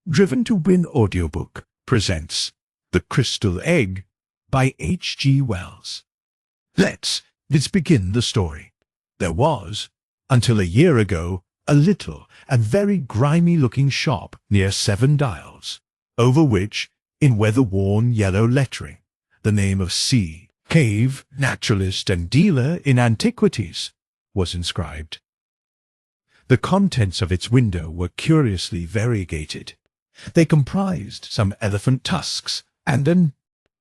Driven to Win Audiobook presents The Crystal Egg by H.G. Wells. Let's begin the story. There was, until a year ago, a little and very grimy-looking shop near Seven Dials, over which, in weather-worn yellow lettering, the name of C. Cave, naturalist and dealer in antiquities, was inscribed. The contents of its window were curiously variegated. They comprised some elephant tusks and an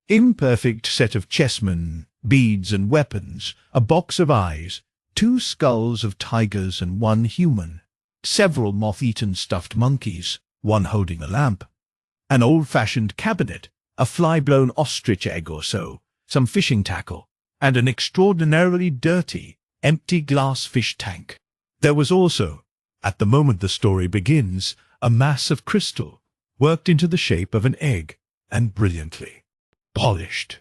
imperfect set of chessmen, beads and weapons, a box of eyes, 2 skulls of tigers and 1 human, several moth-eaten stuffed monkeys, 1 holding a lamp, an old-fashioned cabinet, a fly-blown ostrich egg or so, some fishing tackle, and an extraordinarily dirty, empty glass fish tank. There was also, at the moment the story begins, a mass of crystal, worked into the shape of an egg, and brilliantly polished.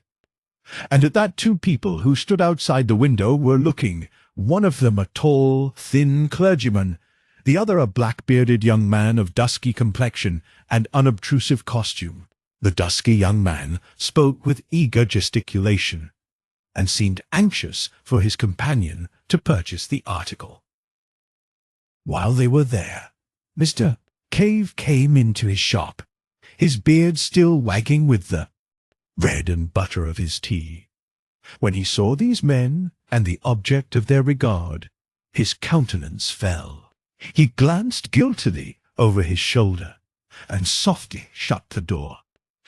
And at that 2 people who stood outside the window were looking, one of them a tall, thin clergyman, the other a black-bearded young man of dusky complexion and unobtrusive costume. The dusky young man spoke with eager gesticulation, and seemed anxious for his companion to purchase the article. While they were there, Mr. Cave came into his shop, his beard still wagging with the bread and butter of his tea. When he saw these men and the object of their regard, his countenance fell. He glanced guiltily over his shoulder, and softly shut the door.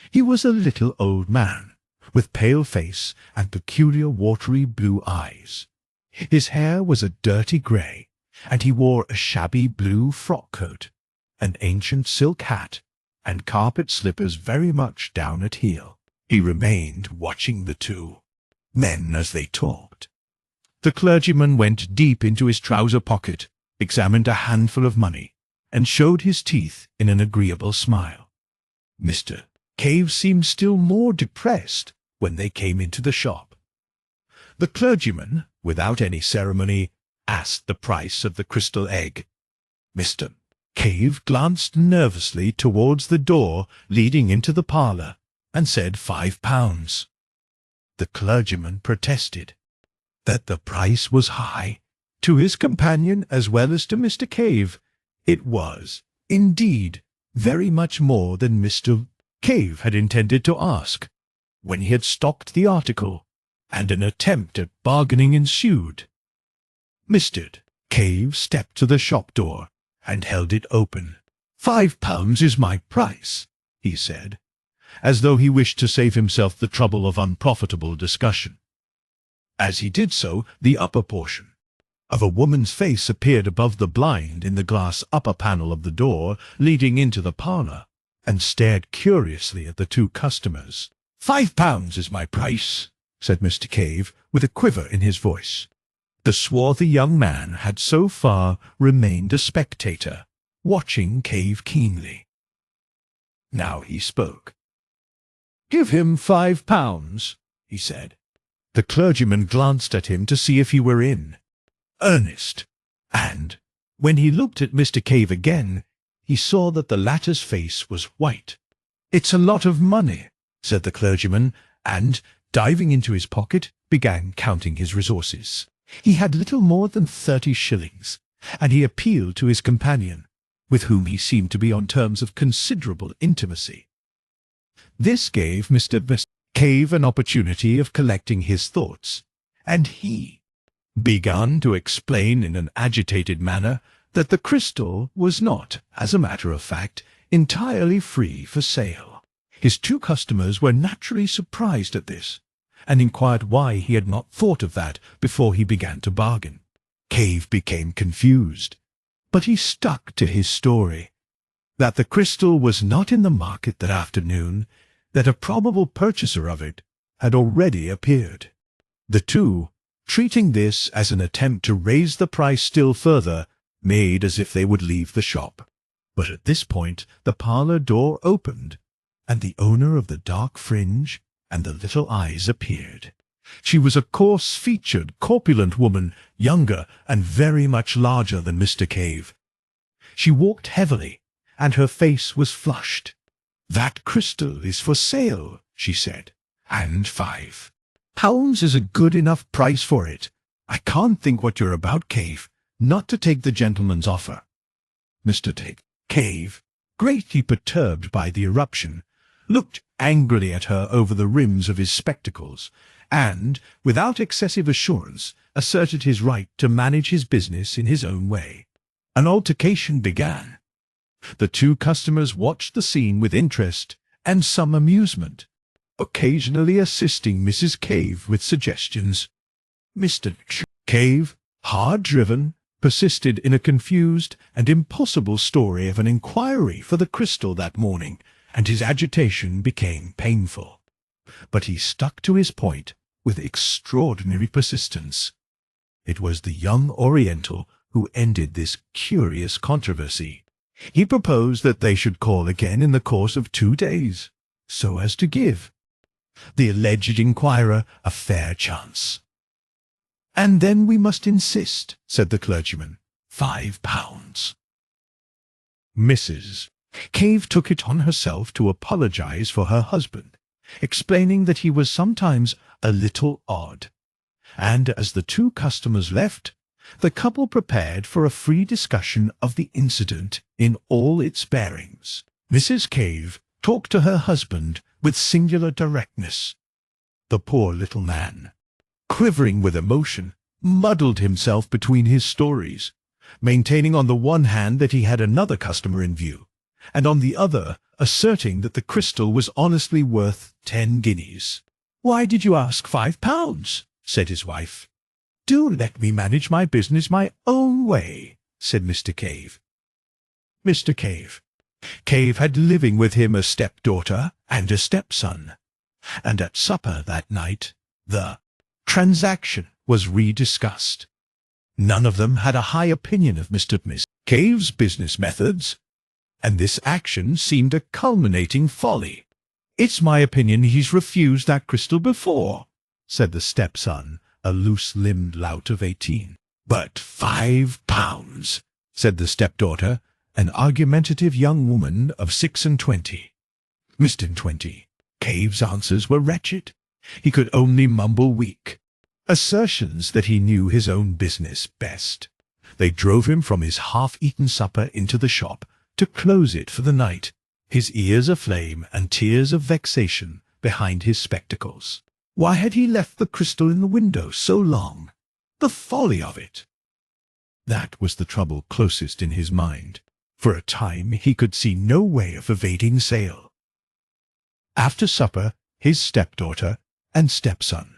He was a little old man, with pale face and peculiar watery blue eyes. His hair was a dirty grey, and he wore a shabby blue frock-coat, an ancient silk hat, and carpet slippers very much down at heel. He remained watching the 2 men as they talked. The clergyman went deep into his trouser pocket, examined a handful of money, and showed his teeth in an agreeable smile. Mr. Cave seemed still more depressed when they came into the shop. The clergyman, without any ceremony, asked the price of the crystal egg. Mr. Cave glanced nervously towards the door leading into the parlour, and said £5. The clergyman protested that the price was high. To his companion as well as to Mr. Cave, it was, indeed, very much more than Mr. Cave had intended to ask, when he had stocked the article, and an attempt at bargaining ensued. Mr. Cave stepped to the shop door, and held it open. £5 is my price, he said, as though he wished to save himself the trouble of unprofitable discussion. As he did so, the upper portion of a woman's face appeared above the blind in the glass upper panel of the door leading into the parlour, and stared curiously at the 2 customers. £5 is my price, said Mr. Cave, with a quiver in his voice. The swarthy young man had so far remained a spectator, watching Cave keenly. Now he spoke. "Give him £5, he said. The clergyman glanced at him to see if he were in earnest, and, when he looked at Mr. Cave again, he saw that the latter's face was white. "It's a lot of money," said the clergyman, and, diving into his pocket, began counting his resources. He had little more than 30 shillings, and he appealed to his companion, with whom he seemed to be on terms of considerable intimacy. This gave Mr. Cave an opportunity of collecting his thoughts, and he began to explain in an agitated manner that the crystal was not, as a matter of fact, entirely free for sale. His 2 customers were naturally surprised at this, and inquired why he had not thought of that before he began to bargain. Cave became confused, but he stuck to his story, that the crystal was not in the market that afternoon, that a probable purchaser of it had already appeared. The 2, treating this as an attempt to raise the price still further, made as if they would leave the shop. But at this point the parlour door opened, and the owner of the dark fringe and the little eyes appeared. She was a coarse-featured, corpulent woman, younger and very much larger than Mr. Cave. She walked heavily, and her face was flushed. "That crystal is for sale," she said, "and £5 is a good enough price for it. I can't think what you're about, Cave, not to take the gentleman's offer." Mr. Cave, greatly perturbed by the eruption, looked angrily at her over the rims of his spectacles, and, without excessive assurance, asserted his right to manage his business in his own way. An altercation began. The two customers watched the scene with interest and some amusement, occasionally assisting Mrs. Cave with suggestions. Mr. Cave, hard-driven, persisted in a confused and impossible story of an inquiry for the crystal that morning, and his agitation became painful. But he stuck to his point with extraordinary persistence. It was the young Oriental who ended this curious controversy. He proposed that they should call again in the course of 2 days, so as to give the alleged inquirer a fair chance. "And then we must insist," said the clergyman, £5. Mrs. Cave took it on herself to apologize for her husband, explaining that he was sometimes a little odd. And as the two customers left, the couple prepared for a free discussion of the incident in all its bearings. Mrs. Cave talked to her husband with singular directness. The poor little man, quivering with emotion, muddled himself between his stories, maintaining on the one hand that he had another customer in view, and on the other asserting that the crystal was honestly worth 10 guineas. "Why did you ask £5?" said his wife. "Do let me manage my business my own way," said Mr. Cave. Mr. Cave had living with him a stepdaughter and a stepson, and at supper that night the transaction was rediscussed. None of them had a high opinion of Mr. Miss Cave's business methods, and this action seemed a culminating folly. "It's my opinion he's refused that crystal before," said the stepson, a loose-limbed lout of 18. "But £5, said the stepdaughter, an argumentative young woman of 26. Mr. Cave's answers were wretched. He could only mumble weak assertions that he knew his own business best. They drove him from his half-eaten supper into the shop to close it for the night, his ears aflame and tears of vexation behind his spectacles. Why had he left the crystal in the window so long? The folly of it! That was the trouble closest in his mind. For a time he could see no way of evading sale. After supper, his stepdaughter and stepson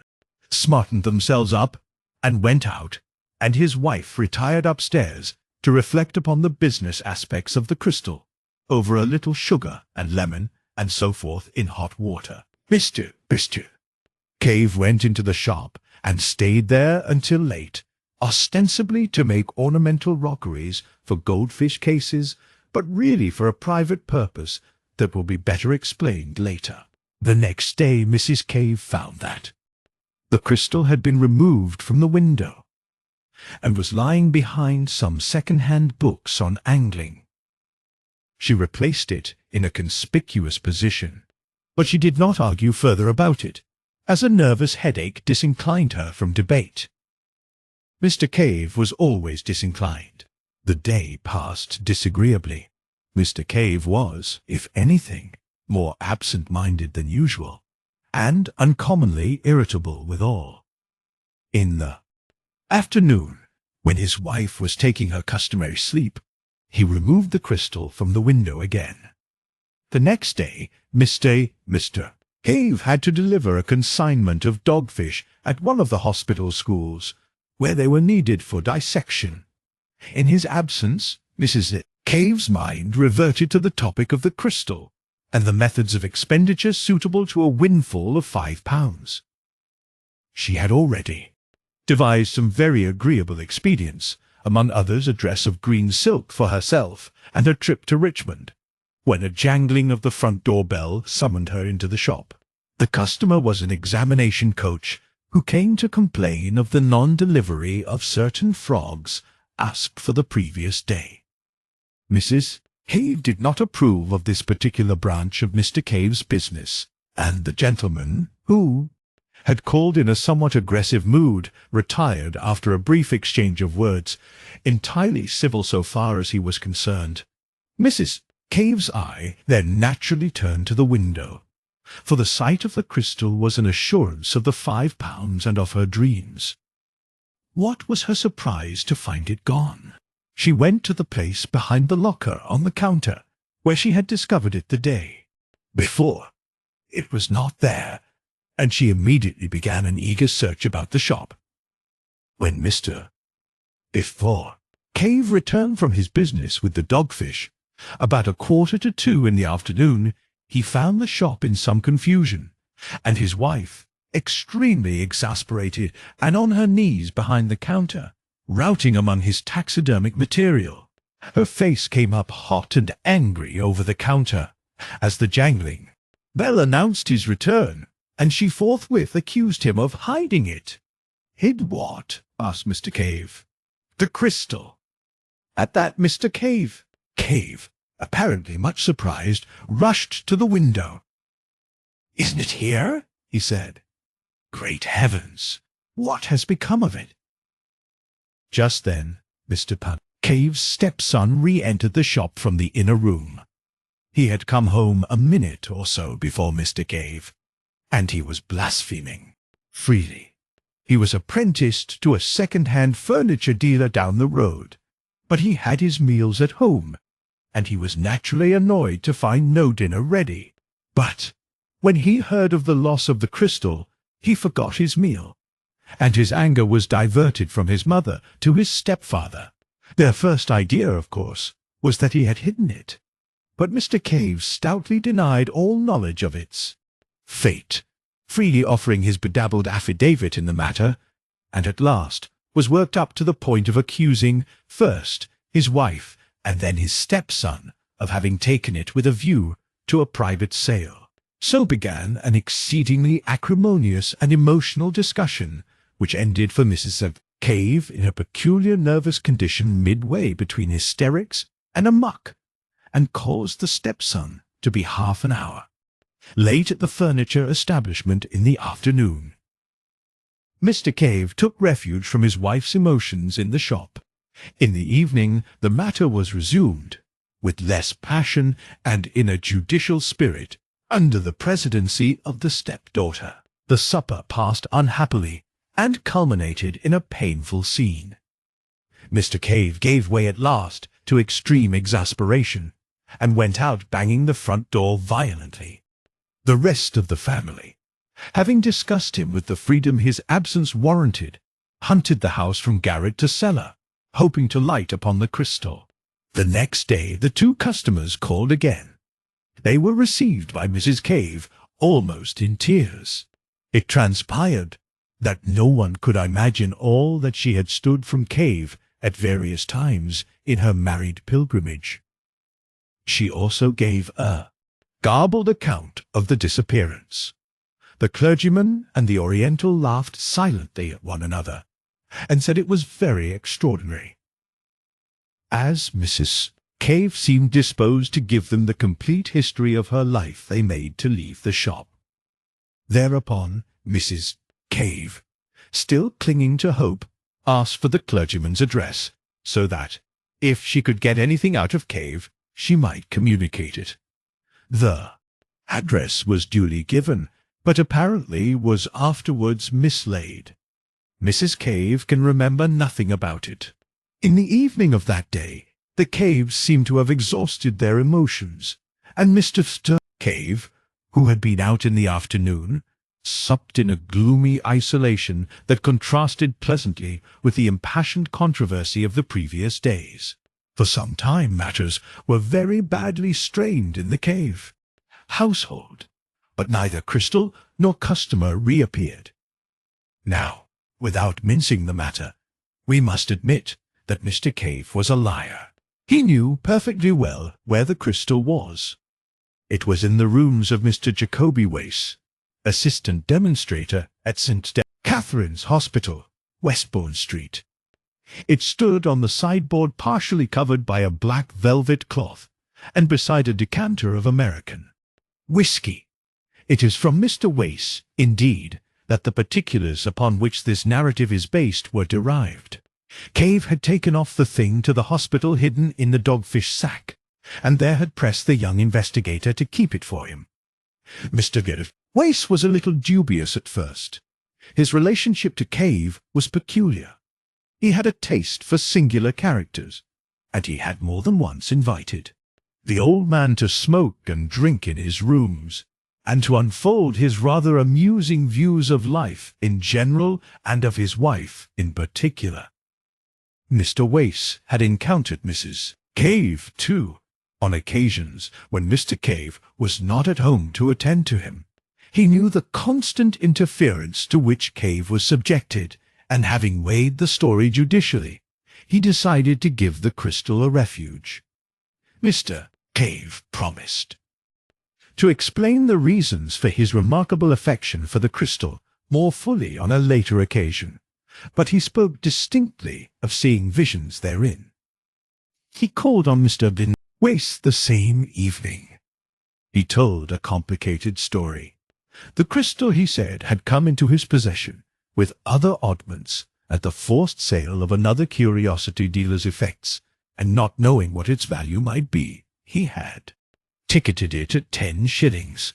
smartened themselves up and went out, and his wife retired upstairs to reflect upon the business aspects of the crystal, over a little sugar and lemon and so forth in hot water. Mr. Cave went into the shop and stayed there until late, ostensibly to make ornamental rockeries for goldfish cases, but really for a private purpose that will be better explained later. The next day Mrs. Cave found that the crystal had been removed from the window, and was lying behind some second-hand books on angling. She replaced it in a conspicuous position, but she did not argue further about it, as a nervous headache disinclined her from debate. Mr. Cave was always disinclined. The day passed disagreeably. Mr. Cave was, if anything, more absent-minded than usual, and uncommonly irritable withal. In the afternoon, when his wife was taking her customary sleep, he removed the crystal from the window again. The next day, Mr. Cave had to deliver a consignment of dogfish at one of the hospital schools, where they were needed for dissection. In his absence, Mrs. Cave's mind reverted to the topic of the crystal, and the methods of expenditure suitable to a windfall of £5. She had already devised some very agreeable expedients, among others a dress of green silk for herself and a trip to Richmond, when a jangling of the front door bell summoned her into the shop. The customer was an examination coach who came to complain of the non-delivery of certain frogs asked for the previous day. Mrs. Cave did not approve of this particular branch of Mr. Cave's business, and the gentleman, who had called in a somewhat aggressive mood, retired after a brief exchange of words, entirely civil so far as he was concerned. Mrs. Cave's eye then naturally turned to the window, for the sight of the crystal was an assurance of the £5 and of her dreams. What was her surprise to find it gone? She went to the place behind the locker on the counter, where she had discovered it the day before. It was not there, and she immediately began an eager search about the shop. When Mr. Cave returned from his business with the dogfish, about 1:45 in the afternoon, he found the shop in some confusion, and his wife, extremely exasperated and on her knees behind the counter, routing among his taxidermic material. Her face came up hot and angry over the counter as the jangling bell announced his return, and she forthwith accused him of hiding it. "Hid what?" asked Mr. Cave. "The crystal." At that Mr. Cave, apparently much surprised, rushed to the window. "Isn't it here?" he said. "Great heavens! What has become of it?" Just then, Mr. Cave's stepson re-entered the shop from the inner room. He had come home a minute or so before Mr. Cave, and he was blaspheming freely. He was apprenticed to a second-hand furniture dealer down the road, but he had his meals at home, and he was naturally annoyed to find no dinner ready. But when he heard of the loss of the crystal, he forgot his meal, and his anger was diverted from his mother to his stepfather. Their first idea, of course, was that he had hidden it, but Mr. Cave stoutly denied all knowledge of its fate, freely offering his bedabbled affidavit in the matter, and at last was worked up to the point of accusing first his wife and then his stepson of having taken it with a view to a private sale. So began an exceedingly acrimonious and emotional discussion, which ended for Mrs. Cave in a peculiar nervous condition midway between hysterics and amuck, and caused the stepson to be half an hour late at the furniture establishment in the afternoon. Mr. Cave took refuge from his wife's emotions in the shop. In the evening the matter was resumed, with less passion and in a judicial spirit, under the presidency of the stepdaughter. The supper passed unhappily, and culminated in a painful scene. Mr. Cave gave way at last to extreme exasperation, and went out banging the front door violently. The rest of the family, having discussed him with the freedom his absence warranted, hunted the house from garret to cellar, hoping to light upon the crystal. The next day the two customers called again. They were received by Mrs. Cave almost in tears. It transpired that no one could imagine all that she had stood from Cave at various times in her married pilgrimage. She also gave a garbled account of the disappearance. The clergyman and the Oriental laughed silently at one another, and said it was very extraordinary. As Mrs. Cave seemed disposed to give them the complete history of her life, they made to leave the shop. Thereupon Mrs. Cave, still clinging to hope, asked for the clergyman's address, so that, if she could get anything out of Cave, she might communicate it. The address was duly given, but apparently was afterwards mislaid. Mrs. Cave can remember nothing about it. In the evening of that day, the Caves seemed to have exhausted their emotions, and Mr. Cave, who had been out in the afternoon, supped in a gloomy isolation that contrasted pleasantly with the impassioned controversy of the previous days. For some time matters were very badly strained in the Cave household, but neither crystal nor customer reappeared. Now, without mincing the matter, we must admit that Mr. Cave was a liar. He knew perfectly well where the crystal was. It was in the rooms of Mr. Jacoby Wace, assistant demonstrator at St. Catherine's Hospital, Westbourne Street. It stood on the sideboard partially covered by a black velvet cloth, and beside a decanter of American whiskey. It is from Mr. Wace, indeed, that the particulars upon which this narrative is based were derived. Cave had taken off the thing to the hospital hidden in the dogfish sack, and there had pressed the young investigator to keep it for him. Mr. Wace was a little dubious at first. His relationship to Cave was peculiar. He had a taste for singular characters, and he had more than once invited the old man to smoke and drink in his rooms, and to unfold his rather amusing views of life in general and of his wife in particular. Mr. Wace had encountered Mrs. Cave, too, on occasions when Mr. Cave was not at home to attend to him. He knew the constant interference to which Cave was subjected, and having weighed the story judicially, he decided to give the crystal a refuge. Mr. Cave promised to explain the reasons for his remarkable affection for the crystal more fully on a later occasion, but he spoke distinctly of seeing visions therein. He called on Mr. Wace the same evening. He told a complicated story. The crystal, he said, had come into his possession, with other oddments, at the forced sale of another curiosity dealer's effects, and not knowing what its value might be, he had ticketed it at 10 shillings.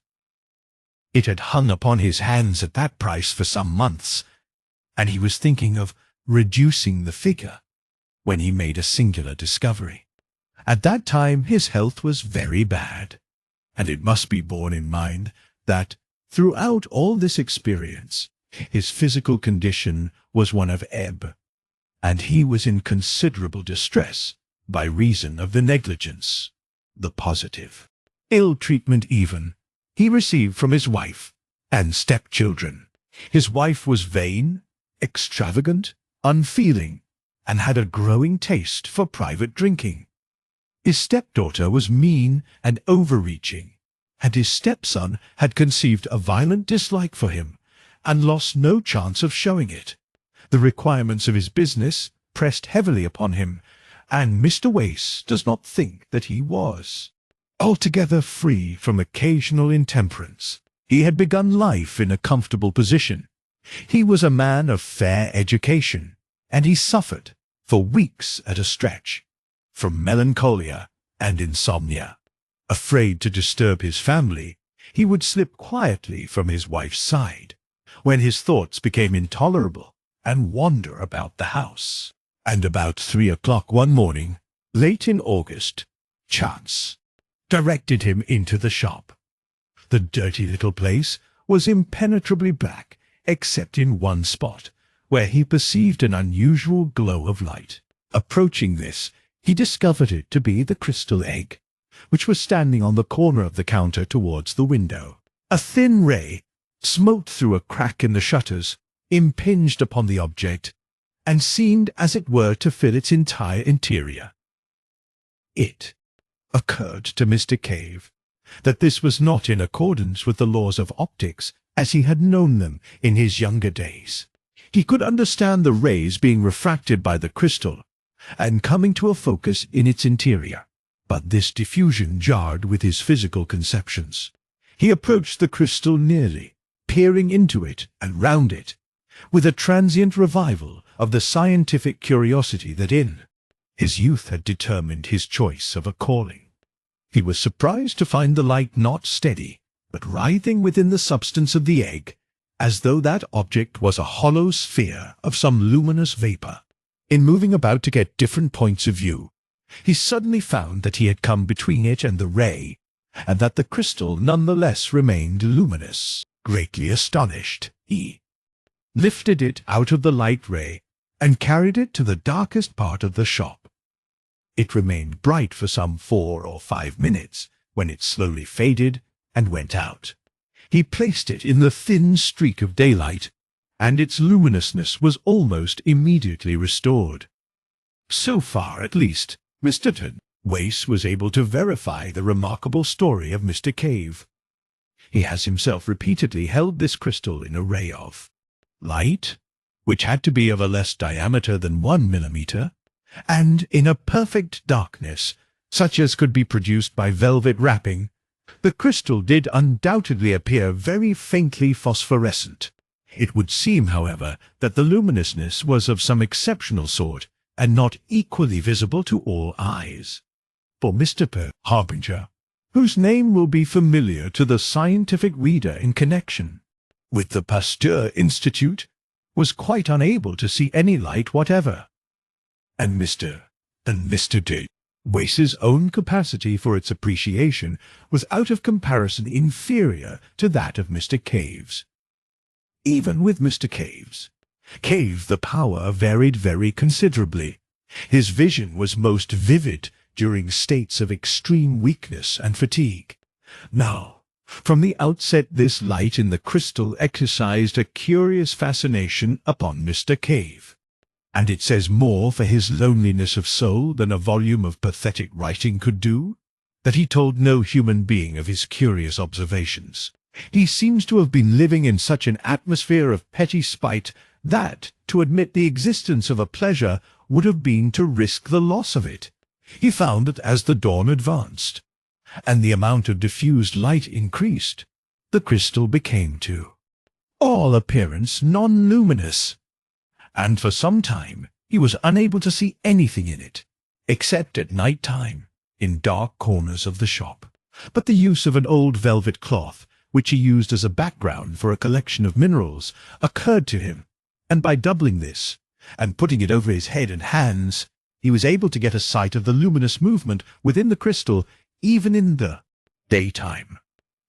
It had hung upon his hands at that price for some months, and he was thinking of reducing the figure, when he made a singular discovery. At that time his health was very bad, and it must be borne in mind that, throughout all this experience, his physical condition was one of ebb, and he was in considerable distress by reason of the negligence, the positive ill-treatment even, he received from his wife and stepchildren. His wife was vain, extravagant, unfeeling, and had a growing taste for private drinking. His stepdaughter was mean and overreaching, and his stepson had conceived a violent dislike for him, and lost no chance of showing it. The requirements of his business pressed heavily upon him, and Mr. Wace does not think that he was altogether free from occasional intemperance. He had begun life in a comfortable position. He was a man of fair education, and he suffered, for weeks at a stretch, from melancholia and insomnia. Afraid to disturb his family, he would slip quietly from his wife's side, when his thoughts became intolerable, and wander about the house. And about 3 o'clock one morning, late in August, chance directed him into the shop. The dirty little place was impenetrably black, except in one spot, where he perceived an unusual glow of light. Approaching this, he discovered it to be the crystal egg, which was standing on the corner of the counter towards the window. A thin ray smote through a crack in the shutters, impinged upon the object, and seemed as it were to fill its entire interior. It occurred to Mr. Cave that this was not in accordance with the laws of optics as he had known them in his younger days. He could understand the rays being refracted by the crystal and coming to a focus in its interior, but this diffusion jarred with his physical conceptions. He approached the crystal nearly, peering into it and round it, with a transient revival of the scientific curiosity that in his youth had determined his choice of a calling. He was surprised to find the light not steady, but writhing within the substance of the egg, as though that object was a hollow sphere of some luminous vapor. In moving about to get different points of view, he suddenly found that he had come between it and the ray, and that the crystal nonetheless remained luminous. Greatly astonished, he lifted it out of the light ray and carried it to the darkest part of the shop. It remained bright for some 4 or 5 minutes, when it slowly faded and went out. He placed it in the thin streak of daylight, and its luminousness was almost immediately restored. So far, at least, Mr. Wace was able to verify the remarkable story of Mr. Cave. He has himself repeatedly held this crystal in a ray of light, which had to be of a less diameter than 1 millimeter, and in a perfect darkness, such as could be produced by velvet wrapping, the crystal did undoubtedly appear very faintly phosphorescent. It would seem, however, that the luminousness was of some exceptional sort, and not equally visible to all eyes. For Mr. Harbinger, whose name will be familiar to the scientific reader in connection with the Pasteur Institute, was quite unable to see any light whatever. And Mr. D. Wace's own capacity for its appreciation was out of comparison inferior to that of Mr. Cave's. Even with Mr. Cave, the power varied very considerably. His vision was most vivid during states of extreme weakness and fatigue. Now, from the outset, this light in the crystal exercised a curious fascination upon Mr. Cave, and it says more for his loneliness of soul than a volume of pathetic writing could do, that he told no human being of his curious observations. He seems to have been living in such an atmosphere of petty spite that to admit the existence of a pleasure would have been to risk the loss of it. He found that as the dawn advanced, and the amount of diffused light increased, the crystal became to all appearance non-luminous, and for some time he was unable to see anything in it, except at night time, in dark corners of the shop. But the use of an old velvet cloth, which he used as a background for a collection of minerals, occurred to him, and by doubling this, and putting it over his head and hands, he was able to get a sight of the luminous movement within the crystal even in the daytime.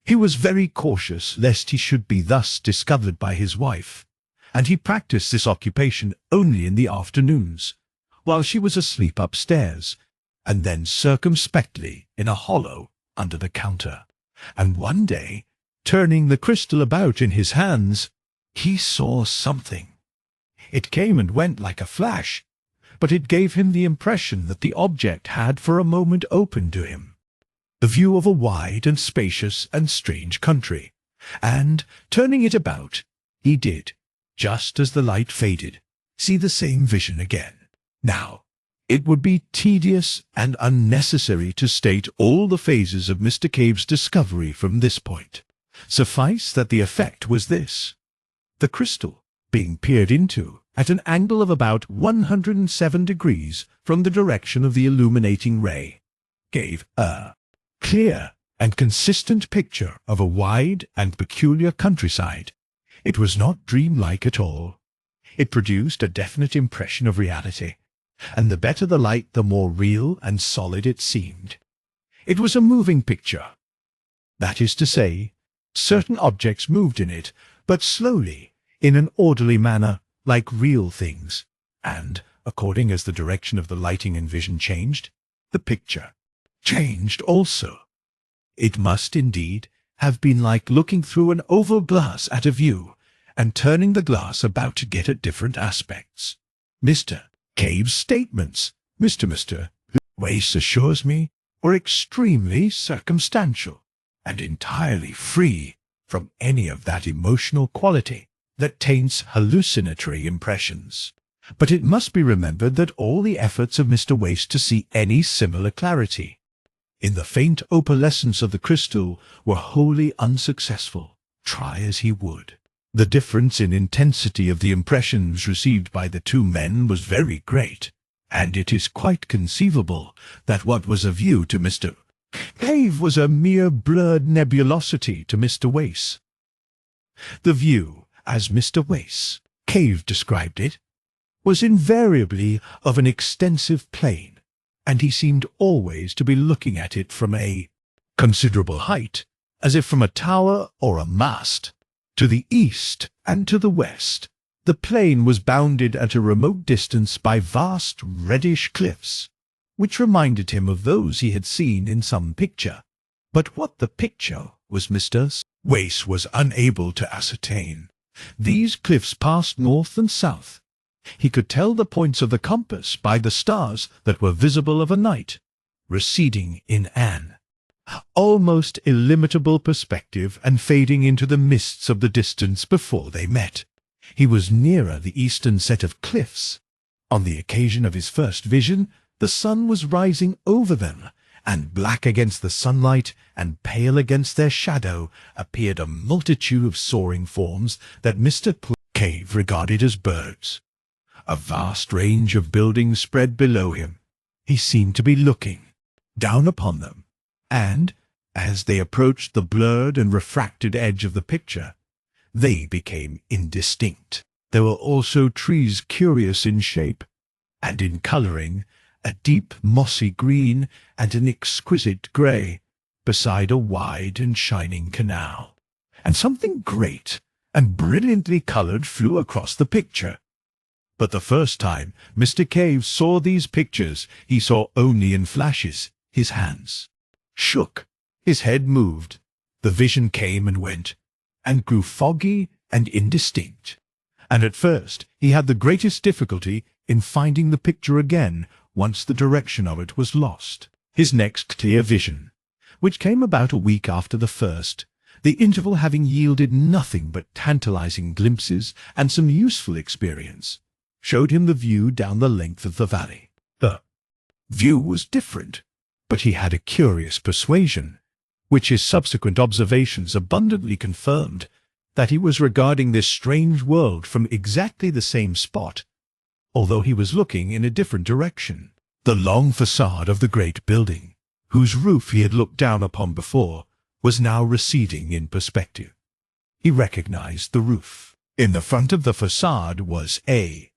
He was very cautious lest he should be thus discovered by his wife, and he practiced this occupation only in the afternoons, while she was asleep upstairs, and then circumspectly in a hollow under the counter. And one day, turning the crystal about in his hands, he saw something. It came and went like a flash, but it gave him the impression that the object had for a moment opened to him the view of a wide and spacious and strange country, and, turning it about, he did, just as the light faded, see the same vision again. Now, it would be tedious and unnecessary to state all the phases of Mr. Cave's discovery from this point. Suffice that the effect was this: the crystal, being peered into at an angle of about 107 degrees from the direction of the illuminating ray, gave a clear and consistent picture of a wide and peculiar countryside. It was not dreamlike at all. It produced a definite impression of reality, and the better the light, the more real and solid it seemed. It was a moving picture. That is to say, certain objects moved in it, but slowly, in an orderly manner, like real things, and, according as the direction of the lighting and vision changed, the picture changed also. It must, indeed, have been like looking through an oval glass at a view, and turning the glass about to get at different aspects. Mr. Cave's statements, Mr. Wace assures me, were extremely circumstantial, and entirely free from any of that emotional quality that taints hallucinatory impressions. But it must be remembered that all the efforts of Mr. Wace to see any similar clarity in the faint opalescence of the crystal were wholly unsuccessful, try as he would. The difference in intensity of the impressions received by the two men was very great, and it is quite conceivable that what was a view to Mr. Cave was a mere blurred nebulosity to Mr. Wace. The view, as Mr. Wace Cave described it, was invariably of an extensive plain, and he seemed always to be looking at it from a considerable height, as if from a tower or a mast. To the east and to the west, the plain was bounded at a remote distance by vast reddish cliffs, which reminded him of those he had seen in some picture. But what the picture was Mr. Wace was unable to ascertain. These cliffs passed north and south. He could tell the points of the compass by the stars that were visible of a night, receding in an almost illimitable perspective and fading into the mists of the distance before they met. He was nearer the eastern set of cliffs. On the occasion of his first vision, the sun was rising over them, and black against the sunlight and pale against their shadow appeared a multitude of soaring forms that Mr. Cave regarded as birds. A vast range of buildings spread below him. He seemed to be looking down upon them, and, as they approached the blurred and refracted edge of the picture, they became indistinct. There were also trees curious in shape, and in colouring, a deep mossy green and an exquisite grey, beside a wide and shining canal. And something great and brilliantly coloured flew across the picture. But the first time Mr. Cave saw these pictures, he saw only in flashes. His hands shook, his head moved, the vision came and went, and grew foggy and indistinct. And at first he had the greatest difficulty in finding the picture again once the direction of it was lost. His next clear vision, which came about a week after the first, the interval having yielded nothing but tantalizing glimpses and some useful experience, showed him the view down the length of the valley. The view was different, but he had a curious persuasion, which his subsequent observations abundantly confirmed, that he was regarding this strange world from exactly the same spot, although he was looking in a different direction. The long facade of the great building, whose roof he had looked down upon before, was now receding in perspective. He recognized the roof. In the front of the facade was a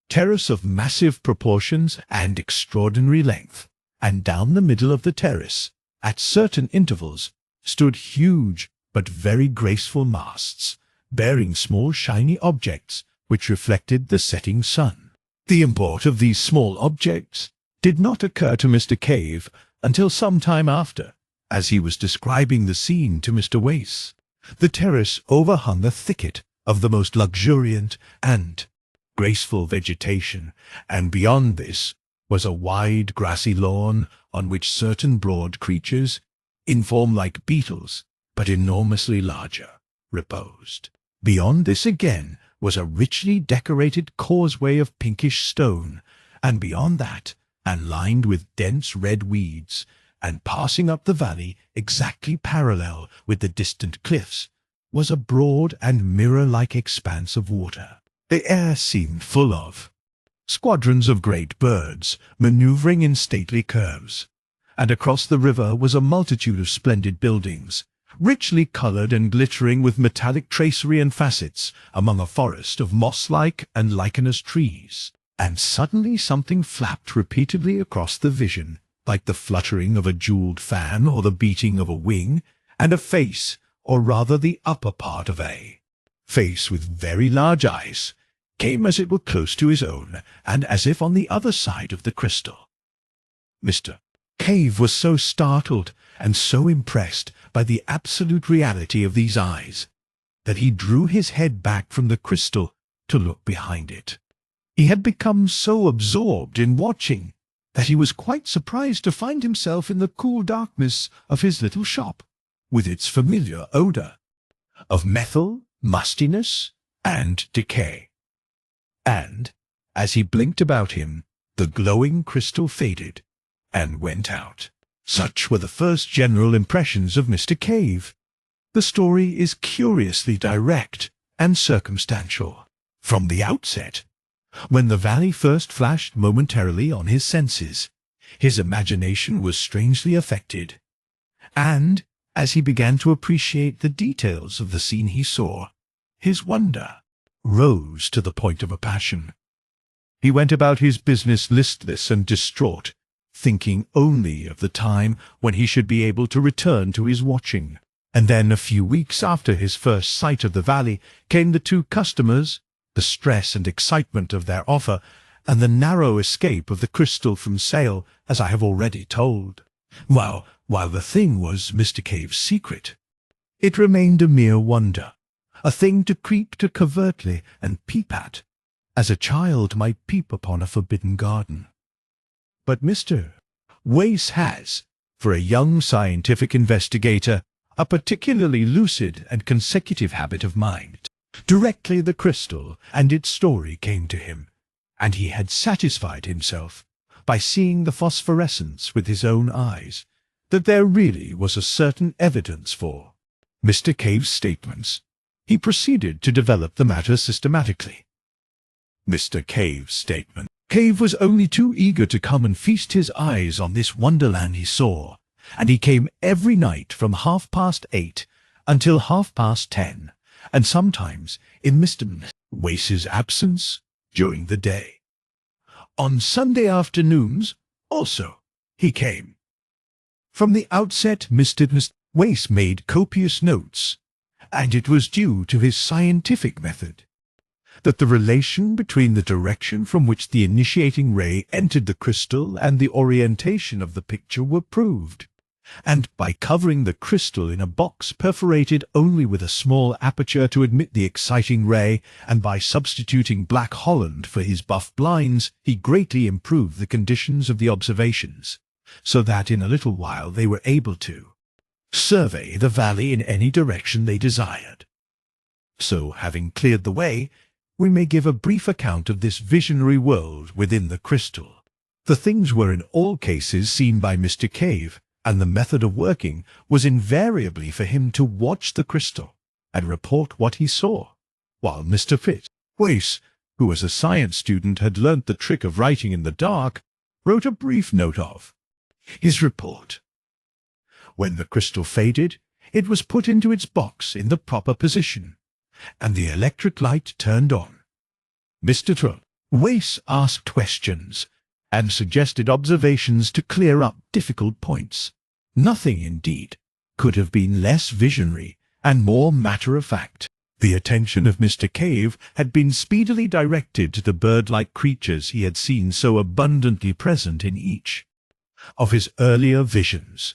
terrace of massive proportions and extraordinary length, and down the middle of the terrace, at certain intervals, stood huge but very graceful masts, bearing small shiny objects which reflected the setting sun. The import of these small objects did not occur to Mr. Cave until some time after, as he was describing the scene to Mr. Wace. The terrace overhung a thicket of the most luxuriant and graceful vegetation, and beyond this was a wide grassy lawn on which certain broad creatures, in form like beetles, but enormously larger, reposed. Beyond this again was a richly decorated causeway of pinkish stone, and beyond that, and lined with dense red weeds, and passing up the valley exactly parallel with the distant cliffs, was a broad and mirror-like expanse of water. The air seemed full of squadrons of great birds, manoeuvring in stately curves, and across the river was a multitude of splendid buildings, richly coloured and glittering with metallic tracery and facets, among a forest of moss-like and lichenous trees. And suddenly something flapped repeatedly across the vision, like the fluttering of a jewelled fan or the beating of a wing, and a face, or rather the upper part of a face with very large eyes, came as it were close to his own, and as if on the other side of the crystal. Mr. Cave was so startled and so impressed by the absolute reality of these eyes, that he drew his head back from the crystal to look behind it. He had become so absorbed in watching that he was quite surprised to find himself in the cool darkness of his little shop, with its familiar odour of methyl, mustiness, and decay. And, as he blinked about him, the glowing crystal faded and went out. Such were the first general impressions of Mr. Cave. The story is curiously direct and circumstantial. From the outset, when the valley first flashed momentarily on his senses, his imagination was strangely affected, and, as he began to appreciate the details of the scene he saw, his wonder rose to the point of a passion. He went about his business listless and distraught, thinking only of the time when he should be able to return to his watching. And then, a few weeks after his first sight of the valley, came the two customers, the stress and excitement of their offer, and the narrow escape of the crystal from sale, as I have already told. While the thing was Mr. Cave's secret, it remained a mere wonder, a thing to creep to covertly and peep at, as a child might peep upon a forbidden garden. But Mr. Wace has, for a young scientific investigator, a particularly lucid and consecutive habit of mind. Directly the crystal and its story came to him, and he had satisfied himself, by seeing the phosphorescence with his own eyes, that there really was a certain evidence for Mr. Cave's statements. He proceeded to develop the matter systematically. Mr. Cave's statement. Cave was only too eager to come and feast his eyes on this wonderland he saw, and he came every night from 8:30 until 10:30, and sometimes, in Mr. Wace's absence, during the day. On Sunday afternoons, also, he came. From the outset, Mr. Wace made copious notes, and it was due to his scientific method that the relation between the direction from which the initiating ray entered the crystal and the orientation of the picture were proved, and by covering the crystal in a box perforated only with a small aperture to admit the exciting ray, and by substituting Black Holland for his buff blinds, he greatly improved the conditions of the observations, so that in a little while they were able to survey the valley in any direction they desired. So, having cleared the way, we may give a brief account of this visionary world within the crystal. The things were in all cases seen by Mr. Cave, and the method of working was invariably for him to watch the crystal and report what he saw, while Mr. Wace, who as a science student had learnt the trick of writing in the dark, wrote a brief note of his report. When the crystal faded, it was put into its box in the proper position, and the electric light turned on. Mr. Wace asked questions and suggested observations to clear up difficult points. Nothing, indeed, could have been less visionary and more matter-of-fact. The attention of Mr. Cave had been speedily directed to the bird-like creatures he had seen so abundantly present in each of his earlier visions.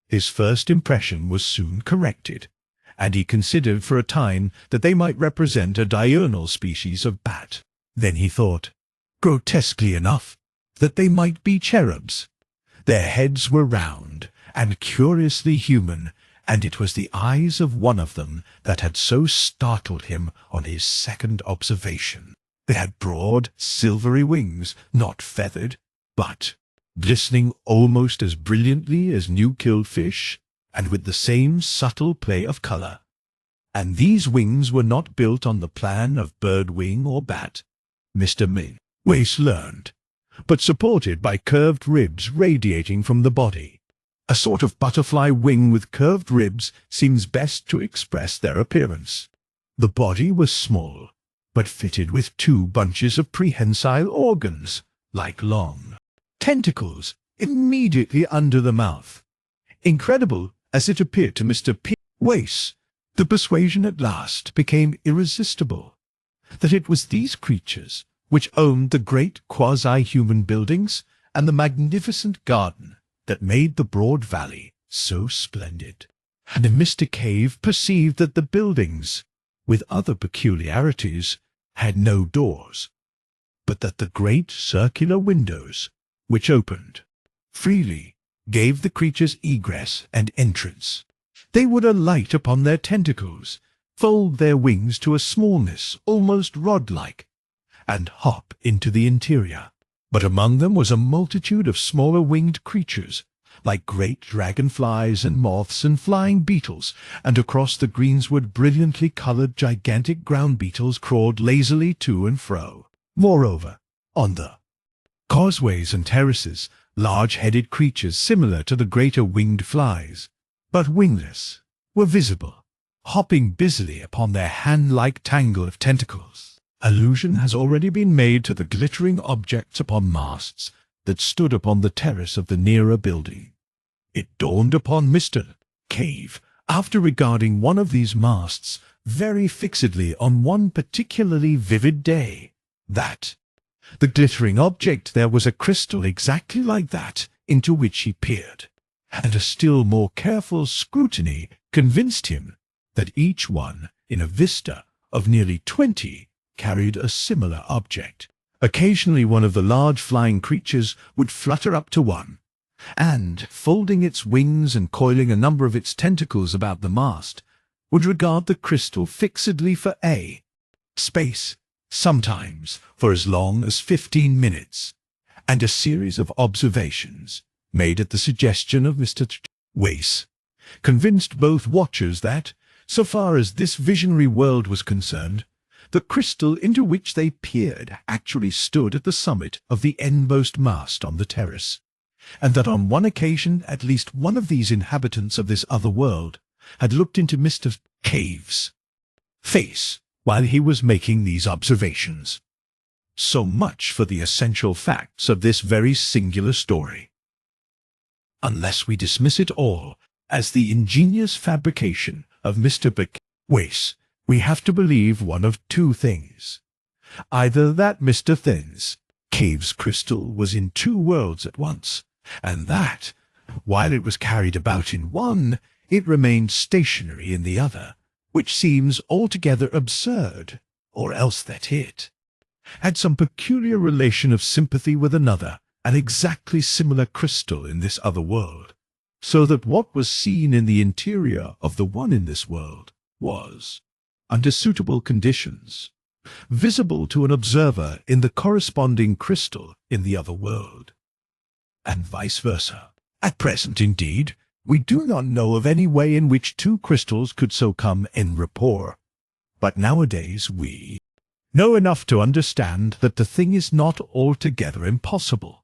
His first impression was soon corrected, and he considered for a time that they might represent a diurnal species of bat. Then he thought, grotesquely enough, that they might be cherubs. Their heads were round and curiously human, and it was the eyes of one of them that had so startled him on his second observation. They had broad, silvery wings, not feathered, but glistening almost as brilliantly as new-killed fish, and with the same subtle play of colour. And these wings were not built on the plan of bird wing or bat, Mr. Wace learned, but supported by curved ribs radiating from the body. A sort of butterfly wing with curved ribs seems best to express their appearance. The body was small, but fitted with 2 bunches of prehensile organs, like long tentacles, immediately under the mouth. Incredible as it appeared to Mr. Wace, the persuasion at last became irresistible that it was these creatures which owned the great quasi-human buildings and the magnificent garden that made the broad valley so splendid. And Mr. Cave perceived that the buildings, with other peculiarities, had no doors, but that the great circular windows, which opened freely, gave the creatures egress and entrance. They would alight upon their tentacles, fold their wings to a smallness almost rod-like, and hop into the interior. But among them was a multitude of smaller winged creatures, like great dragonflies and moths and flying beetles, and across the greensward brilliantly coloured gigantic ground beetles crawled lazily to and fro. Moreover, on the causeways and terraces, large-headed creatures similar to the greater winged flies, but wingless, were visible, hopping busily upon their hand-like tangle of tentacles. Allusion has already been made to the glittering objects upon masts that stood upon the terrace of the nearer building. It dawned upon Mr. Cave, after regarding one of these masts very fixedly on one particularly vivid day, that the glittering object there was a crystal exactly like that into which he peered, and a still more careful scrutiny convinced him that each one, in a vista of nearly 20, carried a similar object. Occasionally one of the large flying creatures would flutter up to one, and, folding its wings and coiling a number of its tentacles about the mast, would regard the crystal fixedly for a space, sometimes for as long as 15 minutes, and a series of observations made at the suggestion of Mr. Wace convinced both watchers that, so far as this visionary world was concerned, the crystal into which they peered actually stood at the summit of the endmost mast on the terrace, and that on one occasion at least one of these inhabitants of this other world had looked into Mr. Cave's face while he was making these observations. So much for the essential facts of this very singular story. Unless we dismiss it all as the ingenious fabrication of Mr. Wace, we have to believe one of two things. Either that Mr. Cave's crystal was in two worlds at once, and that, while it was carried about in one, it remained stationary in the other, which seems altogether absurd, or else that it had some peculiar relation of sympathy with another, an exactly similar crystal in this other world, so that what was seen in the interior of the one in this world was, under suitable conditions, visible to an observer in the corresponding crystal in the other world, and vice versa. At present, indeed, we do not know of any way in which two crystals could so come en rapport, but nowadays we know enough to understand that the thing is not altogether impossible.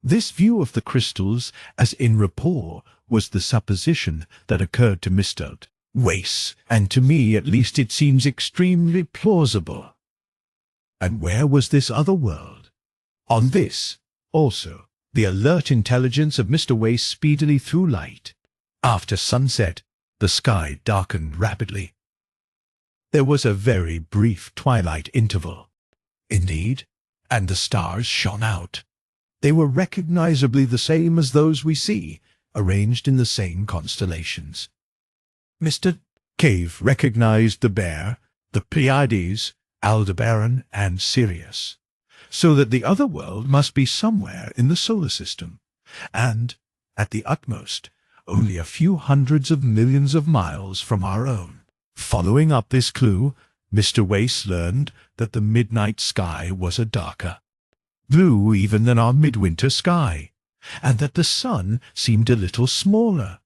This view of the crystals as en rapport was the supposition that occurred to Mr. Wace, and to me at least it seems extremely plausible. And where was this other world? On this, also, the alert intelligence of Mr. Wace speedily threw light. After sunset, the sky darkened rapidly. There was a very brief twilight interval, indeed, and the stars shone out. They were recognizably the same as those we see, arranged in the same constellations. Mr. Cave recognized the Bear, the Pleiades, Aldebaran, and Sirius, so that the other world must be somewhere in the solar system, and, at the utmost, only a few hundreds of millions of miles from our own. Following up this clue, Mr. Wace learned that the midnight sky was a darker blue even than our midwinter sky, and that the sun seemed a little smaller.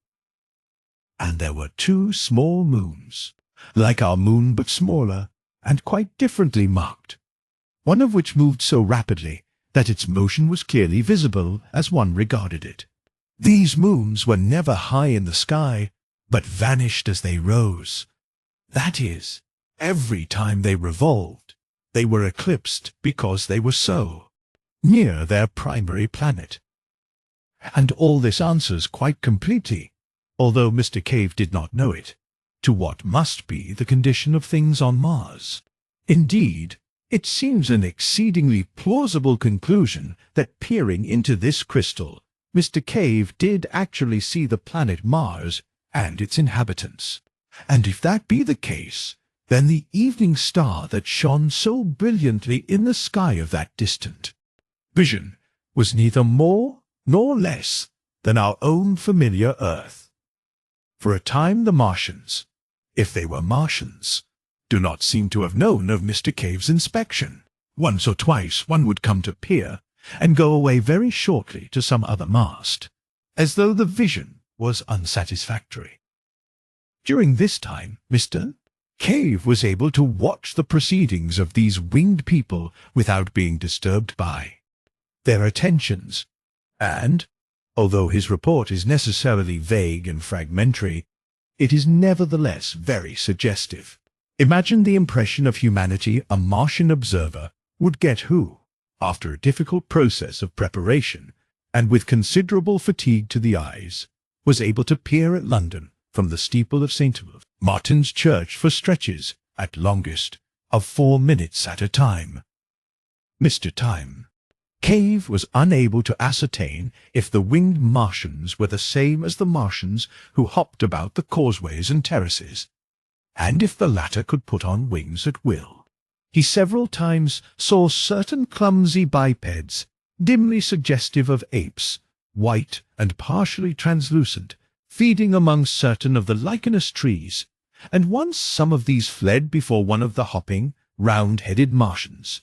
And there were two small moons, like our moon but smaller, and quite differently marked, one of which moved so rapidly that its motion was clearly visible as one regarded it. These moons were never high in the sky, but vanished as they rose. That is, every time they revolved, they were eclipsed because they were so near their primary planet. And all this answers quite completely, although Mr. Cave did not know it, to what must be the condition of things on Mars. Indeed, it seems an exceedingly plausible conclusion that peering into this crystal, Mr. Cave did actually see the planet Mars and its inhabitants. And if that be the case, then the evening star that shone so brilliantly in the sky of that distant vision was neither more nor less than our own familiar Earth. For a time the Martians, if they were Martians, do not seem to have known of Mr. Cave's inspection. Once or twice one would come to peer, and go away very shortly to some other mast, as though the vision was unsatisfactory. During this time, Mr. Cave was able to watch the proceedings of these winged people without being disturbed by their attentions, and, although his report is necessarily vague and fragmentary, it is nevertheless very suggestive. Imagine the impression of humanity a Martian observer would get who, after a difficult process of preparation, and with considerable fatigue to the eyes, was able to peer at London from the steeple of St. Martin's Church for stretches, at longest, of 4 minutes at a time. Mr. Cave was unable to ascertain if the winged Martians were the same as the Martians who hopped about the causeways and terraces, and if the latter could put on wings at will. He several times saw certain clumsy bipeds, dimly suggestive of apes, white and partially translucent, feeding among certain of the lichenous trees, and once some of these fled before one of the hopping, round-headed Martians.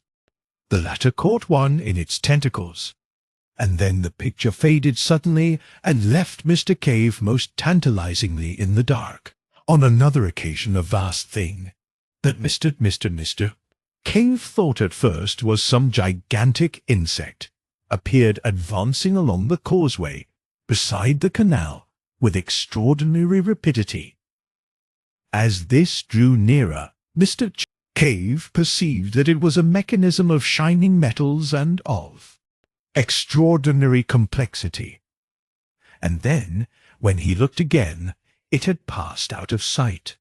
The latter caught one in its tentacles, and then the picture faded suddenly and left Mr. Cave most tantalizingly in the dark. On another occasion, a vast thing that Mr. Cave thought at first was some gigantic insect appeared advancing along the causeway beside the canal with extraordinary rapidity. As this drew nearer, Mr. Cave perceived that it was a mechanism of shining metals and of extraordinary complexity. And then, when he looked again, it had passed out of sight.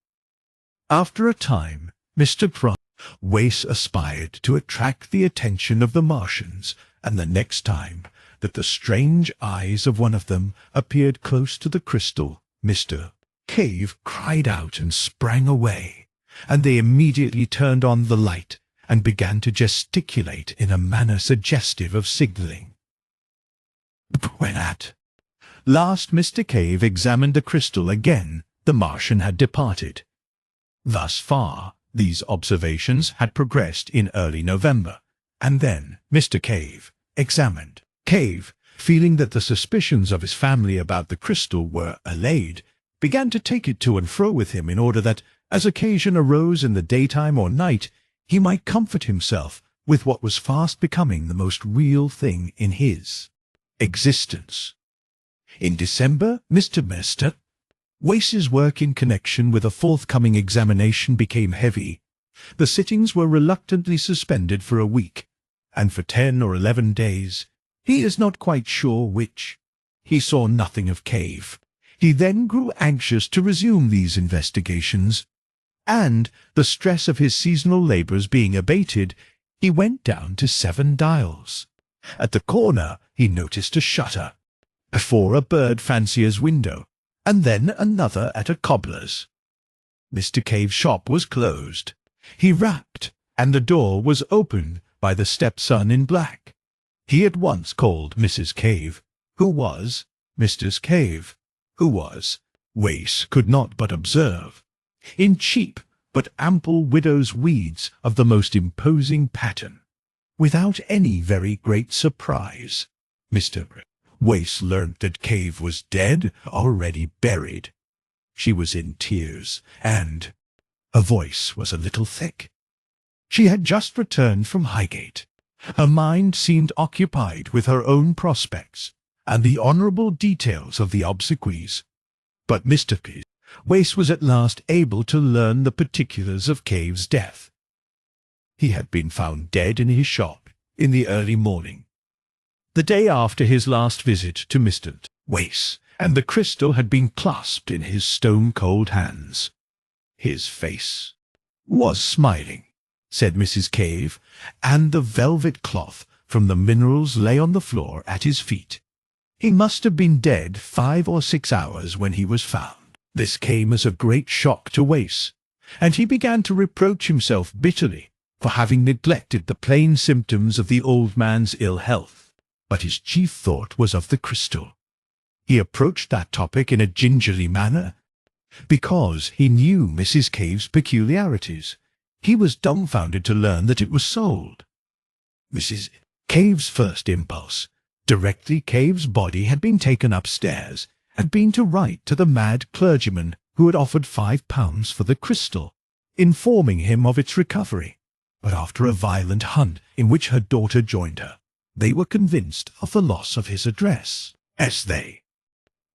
After a time, Mr. Wace aspired to attract the attention of the Martians, and the next time that the strange eyes of one of them appeared close to the crystal, Mr. Cave cried out and sprang away, and they immediately turned on the light and began to gesticulate in a manner suggestive of signaling. When at last Mr. Cave examined the crystal again, the Martian had departed. Thus far, these observations had progressed in early November, and then Mr. Cave examined. Cave, feeling that the suspicions of his family about the crystal were allayed, began to take it to and fro with him in order that, as occasion arose in the daytime or night, he might comfort himself with what was fast becoming the most real thing in his existence. In December, Mr. Wace's work in connection with a forthcoming examination became heavy. The sittings were reluctantly suspended for a week, and for 10 or 11 days, he is not quite sure which, he saw nothing of Cave. He then grew anxious to resume these investigations, and, the stress of his seasonal labours being abated, he went down to 7 Dials. At the corner he noticed a shutter before a bird fancier's window, and then another at a cobbler's. Mr. Cave's shop was closed. He rapped, and the door was opened by the stepson in black. He at once called Mrs. Cave, who was Mrs. Cave, who was, Wace could not but observe, in cheap but ample widow's weeds of the most imposing pattern. Without any very great surprise, Mr. Wace learnt that Cave was dead, already buried. She was in tears, and her voice was a little thick. She had just returned from Highgate. Her mind seemed occupied with her own prospects and the honourable details of the obsequies. But Mr. Wace was at last able to learn the particulars of Cave's death. He had been found dead in his shop in the early morning, the day after his last visit to Mr. Wace, and the crystal had been clasped in his stone-cold hands. His face was smiling, said Mrs. Cave, and the velvet cloth from the minerals lay on the floor at his feet. He must have been dead 5 or 6 hours when he was found. This came as a great shock to Wace, and he began to reproach himself bitterly for having neglected the plain symptoms of the old man's ill health. But his chief thought was of the crystal. He approached that topic in a gingerly manner, because he knew Mrs. Cave's peculiarities. He was dumbfounded to learn that it was sold. Mrs. Cave's first impulse, directly Cave's body had been taken upstairs, had been to write to the mad clergyman who had offered £5 for the crystal, informing him of its recovery. But after a violent hunt in which her daughter joined her, they were convinced of the loss of his address, as they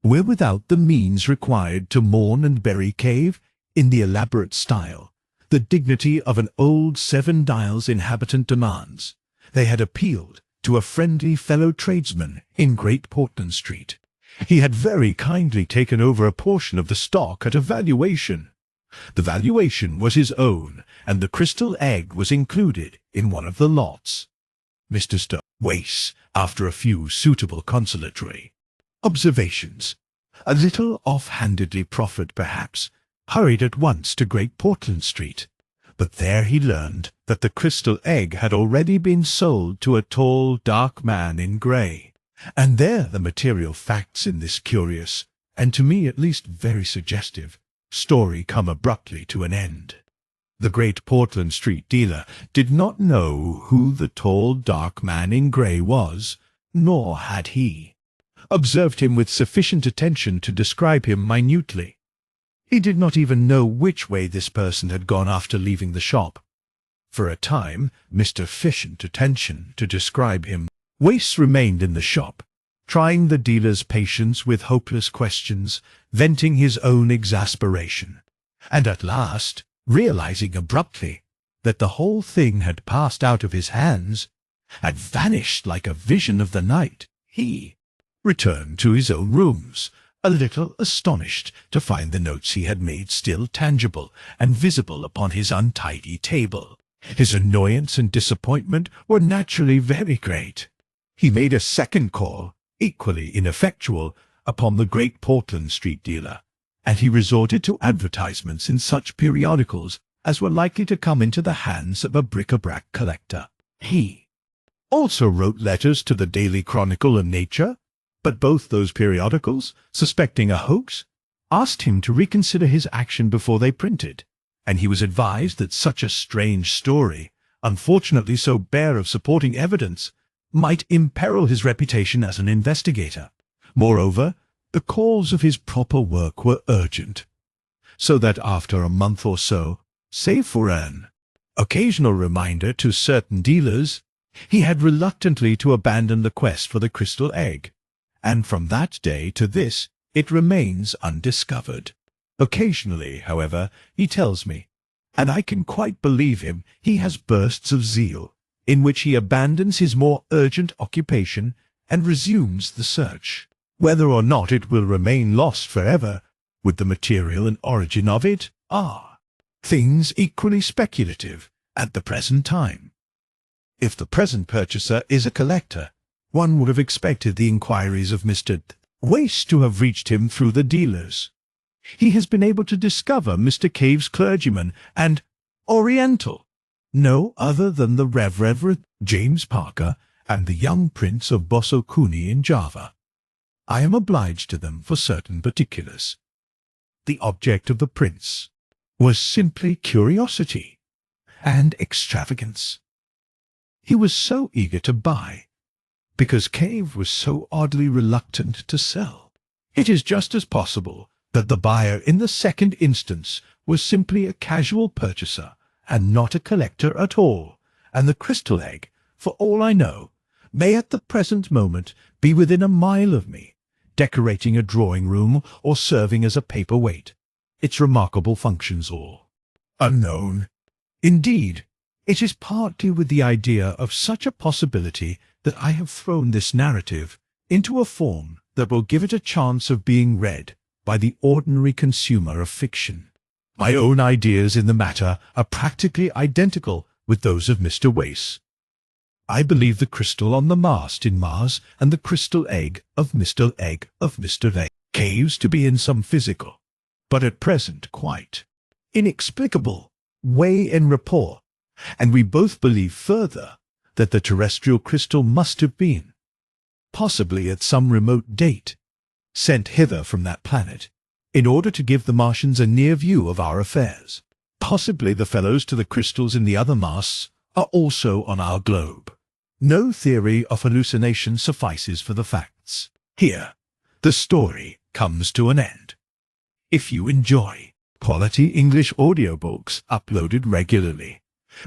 were without the means required to mourn and bury Cave in the elaborate style the dignity of an old 7 Dials inhabitant demands. They had appealed to a friendly fellow tradesman in Great Portland Street. He had very kindly taken over a portion of the stock at a valuation. The valuation was his own, and the crystal egg was included in one of the lots. Mr. Wace, after a few suitable consolatory observations, a little off-handedly proffered perhaps, hurried at once to Great Portland Street. But there he learned that the crystal egg had already been sold to a tall, dark man in grey. And there the material facts in this curious, and to me at least very suggestive, story come abruptly to an end. The Great Portland Street dealer did not know who the tall, dark man in grey was, nor had he observed him with sufficient attention to describe him minutely. He did not even know which way this person had gone after leaving the shop. For a time, Mr. Efficient attention to describe him. Wace remained in the shop, trying the dealer's patience with hopeless questions, venting his own exasperation, and at last, realizing abruptly that the whole thing had passed out of his hands, had vanished like a vision of the night, he returned to his own rooms, a little astonished to find the notes he had made still tangible and visible upon his untidy table. His annoyance and disappointment were naturally very great. He made a second call, equally ineffectual, upon the great Portland Street dealer, and he resorted to advertisements in such periodicals as were likely to come into the hands of a bric-a-brac collector. He also wrote letters to the Daily Chronicle and Nature, but both those periodicals, suspecting a hoax, asked him to reconsider his action before they printed, and he was advised that such a strange story, unfortunately so bare of supporting evidence, might imperil his reputation as an investigator. Moreover, the calls of his proper work were urgent, so that after a month or so, save for an occasional reminder to certain dealers, he had reluctantly to abandon the quest for the crystal egg, and from that day to this it remains undiscovered. Occasionally, however, he tells me, and I can quite believe him, he has bursts of zeal, in which he abandons his more urgent occupation and resumes the search. Whether or not it will remain lost forever, with the material and origin of it, are things equally speculative at the present time. If the present purchaser is a collector, one would have expected the inquiries of Mr. Wace to have reached him through the dealers. He has been able to discover Mr. Cave's clergyman and Oriental, no other than the Reverend James Parker and the young Prince of Bosokuni in Java. I am obliged to them for certain particulars. The object of the prince was simply curiosity and extravagance. He was so eager to buy, because Cave was so oddly reluctant to sell. It is just as possible that the buyer in the second instance was simply a casual purchaser and not a collector at all, and the crystal egg, for all I know, may at the present moment be within a mile of me, decorating a drawing-room or serving as a paperweight, its remarkable functions all unknown. Indeed, it is partly with the idea of such a possibility that I have thrown this narrative into a form that will give it a chance of being read by the ordinary consumer of fiction. My own ideas in the matter are practically identical with those of Mr. Wace. I believe the crystal on the mast in Mars and the crystal egg of Mr. Caves to be in some physical, but at present quite inexplicable, way in rapport, and we both believe further that the terrestrial crystal must have been, possibly at some remote date, sent hither from that planet, in order to give the Martians a near view of our affairs. Possibly the fellows to the crystals in the other masts are also on our globe. No theory of hallucination suffices for the facts. Here, the story comes to an end. If you enjoy quality English audiobooks uploaded regularly,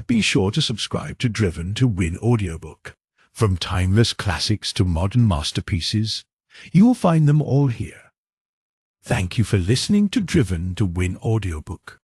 be sure to subscribe to Driven to Win Audiobook. From timeless classics to modern masterpieces, you will find them all here. Thank you for listening to Driven to Win Audiobook.